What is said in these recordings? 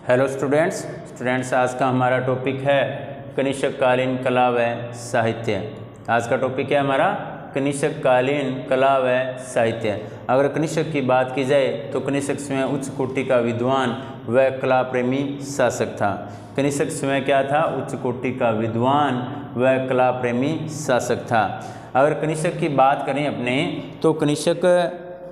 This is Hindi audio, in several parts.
हेलो स्टूडेंट्स आज का हमारा टॉपिक है कनिष्क कालीन कला व साहित्य। आज का टॉपिक है हमारा कनिष्क कालीन कला व साहित्य। अगर कनिष्क की बात की जाए तो कनिष्क स्वयं उच्च कोटि का विद्वान व कला प्रेमी शासक था। कनिष्क स्वयं क्या था? उच्च कोटि का विद्वान व कला प्रेमी शासक था। अगर कनिष्क की बात करें अपने तो कनिष्क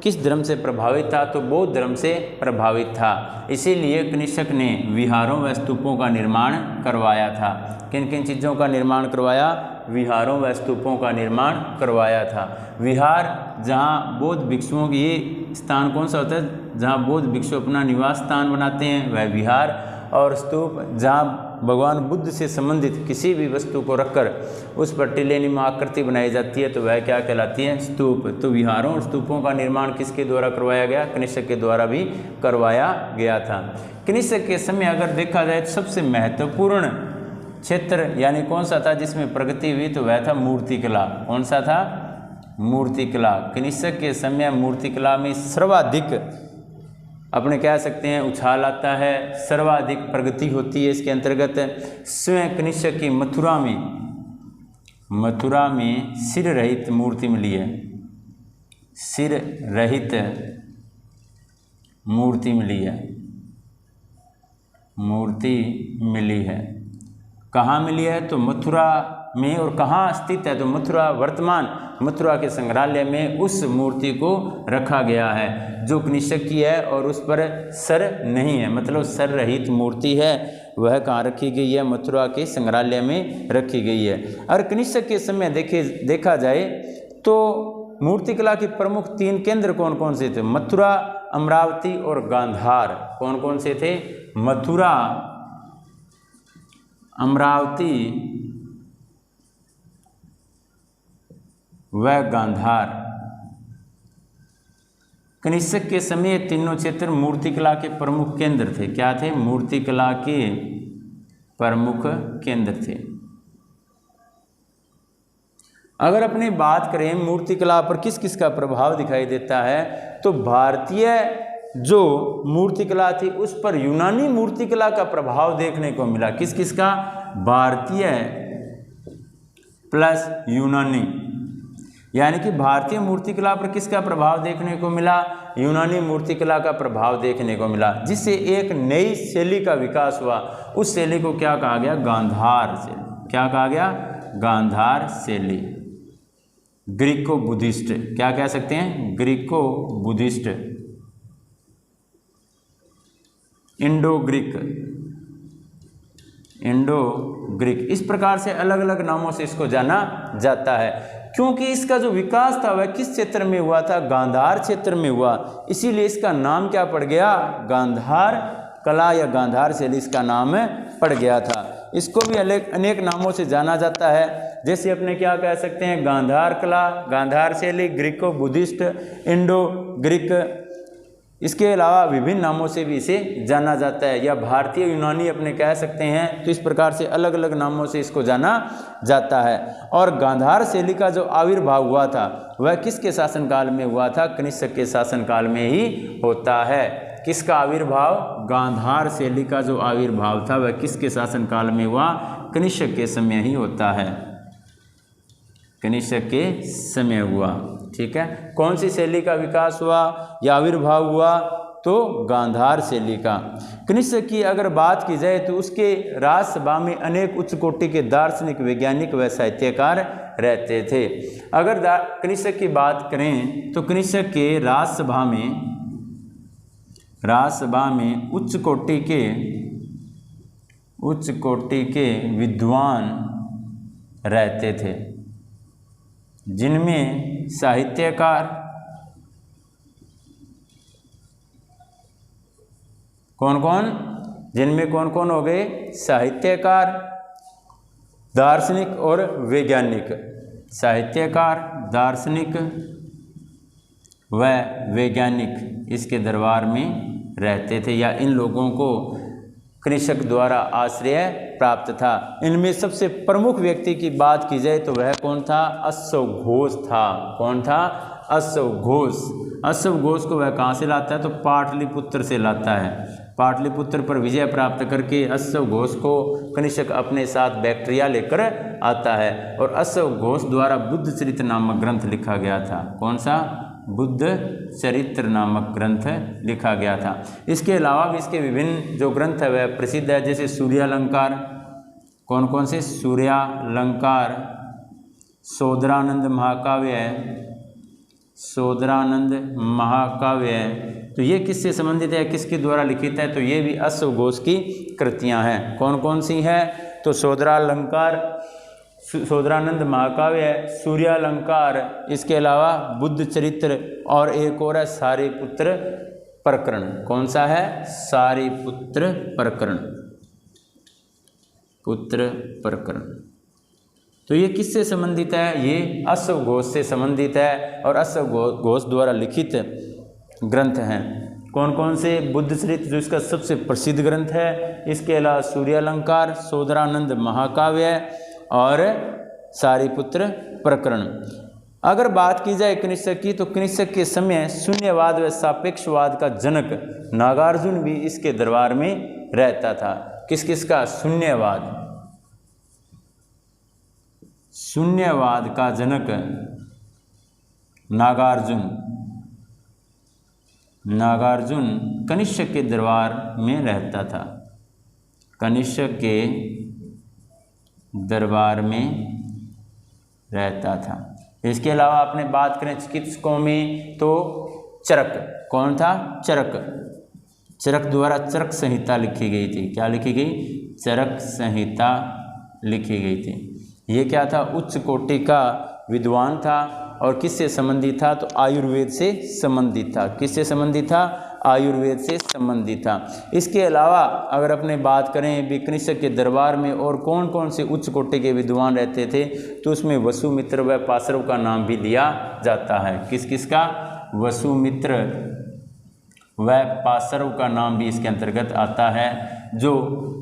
किस धर्म से प्रभावित था? तो बौद्ध धर्म से प्रभावित था। इसीलिए कनिष्क ने विहारों व स्तूपों का निर्माण करवाया था। किन किन चीज़ों का निर्माण करवाया? विहारों व स्तूपों का निर्माण करवाया था। विहार जहाँ बौद्ध भिक्षुओं की, ये स्थान कौन सा होता है जहाँ बौद्ध भिक्षु अपना निवास स्थान बनाते हैं, वह विहार। और स्तूप जहाँ भगवान बुद्ध से संबंधित किसी भी वस्तु को रखकर उस पर टिल्लेनुमा आकृति बनाई जाती है तो वह क्या कहलाती है? स्तूप। तो विहारों और स्तूपों का निर्माण किसके द्वारा करवाया गया? कनिष्क के द्वारा भी करवाया गया था। कनिष्क के समय अगर देखा जाए तो सबसे महत्वपूर्ण क्षेत्र यानी कौन सा था जिसमें प्रगति हुई? तो वह था मूर्तिकला। कौन सा था? मूर्तिकला। कनिष्क के समय मूर्तिकला में सर्वाधिक अपने कह सकते हैं उछाल आता है, सर्वाधिक प्रगति होती है। इसके अंतर्गत स्वयं कनिष्क की मथुरा में सिर रहित मूर्ति मिली है। सिर रहित मूर्ति मिली है। मूर्ति मिली है। कहाँ मिली है? तो मथुरा में। और कहाँ स्थित है? तो मथुरा, वर्तमान मथुरा के संग्रहालय में उस मूर्ति को रखा गया है जो कनिष्क की है और उस पर सर नहीं है, मतलब सर रहित मूर्ति है। वह कहाँ रखी गई है? मथुरा के संग्रहालय में रखी गई है। और कनिष्क के समय देखा जाए तो मूर्तिकला के प्रमुख 3 केंद्र कौन कौन से थे? मथुरा, अमरावती और गांधार। कौन कौन से थे? मथुरा, अमरावती व गांधार। कनिष्क के समय तीनों क्षेत्र मूर्तिकला के प्रमुख केंद्र थे। क्या थे? मूर्तिकला के प्रमुख केंद्र थे। अगर अपनी बात करें मूर्तिकला पर किस किस का प्रभाव दिखाई देता है तो भारतीय जो मूर्तिकला थी उस पर यूनानी मूर्तिकला का प्रभाव देखने को मिला। किस किस का? भारतीय प्लस यूनानी, यानी कि भारतीय मूर्तिकला पर किसका प्रभाव देखने को मिला? यूनानी मूर्तिकला का प्रभाव देखने को मिला, जिससे एक नई शैली का विकास हुआ। उस शैली को क्या कहा गया? गांधार शैली। क्या कहा गया? गांधार शैली। ग्रीको बुद्धिस्ट, क्या कह सकते हैं? ग्रीको बुद्धिस्ट, इंडो ग्रीक, इस प्रकार से अलग अलग नामों से इसको जाना जाता है। क्योंकि इसका जो विकास था वह किस क्षेत्र में हुआ था? गांधार क्षेत्र में हुआ। इसीलिए इसका नाम क्या पड़ गया? गांधार कला या गांधार शैली इसका नाम पड़ गया था। इसको भी अनेक नामों से जाना जाता है। जैसे अपने क्या कह सकते हैं? गांधार कला, गांधार शैली, ग्रीको बुद्धिस्ट, इंडो ग्रीक। इसके अलावा विभिन्न नामों से भी इसे जाना जाता है, या भारतीय यूनानी अपने कह सकते हैं। तो इस प्रकार से अलग अलग नामों से इसको जाना जाता है। और गांधार शैली का जो आविर्भाव हुआ था वह किसके शासनकाल में हुआ था? कनिष्क के शासनकाल में ही होता है। किसका आविर्भाव? गांधार शैली का जो आविर्भाव था वह किसके शासनकाल में हुआ? कनिष्क के समय ही होता है। कनिष्क के समय हुआ। ठीक है। कौन सी शैली का विकास हुआ या आविर्भाव हुआ? तो गांधार शैली का। कनिष्क की अगर बात की जाए तो उसके राजसभा में अनेक उच्च कोटि के दार्शनिक, वैज्ञानिक व साहित्यकार रहते थे। अगर कनिष्क की बात करें तो कनिष्क के राजसभा में उच्च कोटि के विद्वान रहते थे, जिनमें साहित्यकार कौन कौन हो गए? साहित्यकार, दार्शनिक और वैज्ञानिक। साहित्यकार, दार्शनिक व वैज्ञानिक इसके दरबार में रहते थे, या इन लोगों को कनिष्क द्वारा आश्रय प्राप्त था। इनमें सबसे प्रमुख व्यक्ति की बात की जाए तो वह कौन था? अश्वघोष था। कौन था? अश्व घोष। अश्व घोष को वह कहाँ से लाता है? तो पाटलिपुत्र से लाता है। पाटलिपुत्र पर विजय प्राप्त करके अश्व घोष को कनिष्क अपने साथ बैक्ट्रिया लेकर आता है और अश्व घोष द्वारा बुद्ध चरित्र नामक ग्रंथ लिखा गया था। कौन सा? बुद्ध चरित्र नामक ग्रंथ लिखा गया था। इसके अलावा भी इसके विभिन्न जो ग्रंथ है वह प्रसिद्ध है, जैसे सूर्यालंकार। कौन कौन से? सूर्यालंकार, सोदरानंद महाकाव्य है, सोदरानंद महाकाव्य है। तो ये किससे संबंधित है, किसके द्वारा लिखित है? तो ये भी अश्व घोष की कृतियां हैं। कौन कौन सी हैं? तो सोदरालंकार, सोदरानंद महाकाव्य है, सूर्यालंकार, इसके अलावा बुद्ध चरित्र और एक और है सारिपुत्र प्रकरण। कौन सा है? सारिपुत्र प्रकरण, पुत्र प्रकरण। तो ये किससे संबंधित है? ये अश्व घोष से संबंधित है और अश्व घोष द्वारा लिखित ग्रंथ हैं। कौन कौन से? बुद्ध चरित्र जो इसका सबसे प्रसिद्ध ग्रंथ है, इसके अलावा सूर्यालंकार, सोदरानंद महाकाव्य और सारिपुत्र प्रकरण। अगर बात की जाए कनिष्क की, तो कनिष्क के समय शून्यवाद व सापेक्षवाद का जनक नागार्जुन भी इसके दरबार में रहता था। किस किस का? शून्यवाद, शून्यवाद का जनक नागार्जुन, नागार्जुन कनिष्क के दरबार में रहता था। कनिष्क के दरबार में रहता था। इसके अलावा आपने बात करें चिकित्सकों में, तो चरक। कौन था? चरक। चरक द्वारा चरक संहिता लिखी गई थी। क्या लिखी गई? चरक संहिता लिखी गई थी। ये क्या था? उच्च कोटि का विद्वान था और किससे संबंधित था? तो आयुर्वेद से संबंधित था। किससे संबंधित था? आयुर्वेद से संबंधित था। इसके अलावा अगर अपने बात करें भी कनिष्क के दरबार में और कौन कौन से उच्च कोटि के विद्वान रहते थे, तो उसमें वसुमित्र व पाशरव का नाम भी लिया जाता है। किस किस का? वसुमित्र व पाशरव का नाम भी इसके अंतर्गत आता है, जो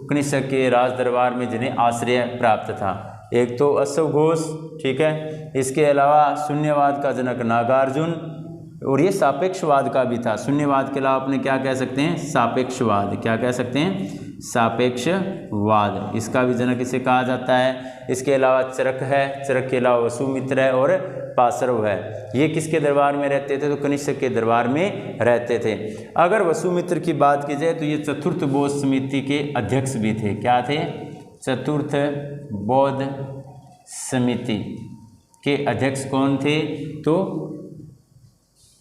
कनिष्क के राज दरबार में जिन्हें आश्रय प्राप्त था। एक तो अश्व घोष, ठीक है, इसके अलावा शून्यवाद का जनक नागार्जुन, और ये सापेक्षवाद का भी था। शून्यवाद के अलावा अपने क्या कह सकते हैं? सापेक्षवाद। क्या कह सकते हैं? सापेक्षवाद। इसका भी जनक इसे कहा जाता है। इसके अलावा चरक है, चरक के अलावा वसुमित्र है और पाशरव है। ये किसके दरबार में रहते थे? तो कनिष्क के दरबार में रहते थे। अगर वसुमित्र की बात की जाए तो ये चतुर्थ बौद्ध समिति के अध्यक्ष भी थे। क्या थे? चतुर्थ बौद्ध समिति के अध्यक्ष कौन थे? तो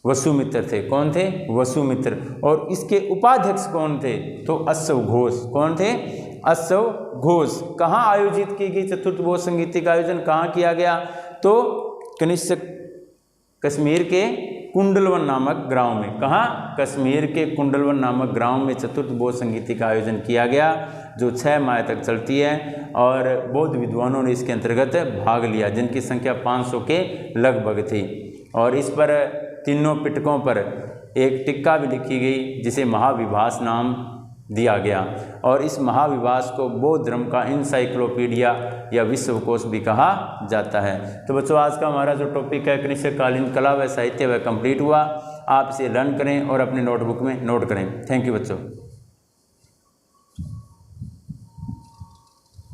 वसुमित्र थे। कौन थे? वसुमित्र। और इसके उपाध्यक्ष कौन थे? तो अश्व घोष। कौन थे? अश्व घोष। कहाँ आयोजित की गई चतुर्थ बौद्ध संगीति का आयोजन कहाँ किया गया? तो कनिष्क कश्मीर के कुंडलवन नामक गांव में। कहाँ? कश्मीर के कुंडलवन नामक गांव में चतुर्थ बौद्ध संगीति का आयोजन किया गया, जो 6 माह तक चलती है और बौद्ध विद्वानों ने इसके अंतर्गत भाग लिया, जिनकी संख्या 500 के लगभग थी। और इस पर तीनों पिटकों पर एक टिक्का भी लिखी गई, जिसे महाविभास नाम दिया गया। और इस महाविभास को बौद्ध धर्म का इंसाइक्लोपीडिया या विश्वकोश भी कहा जाता है। तो बच्चों, आज का हमारा जो टॉपिक है कनिष्क कालीन कला व साहित्य, वह कंप्लीट हुआ। आप इसे लर्न करें और अपने नोटबुक में नोट करें। थैंक यू बच्चों।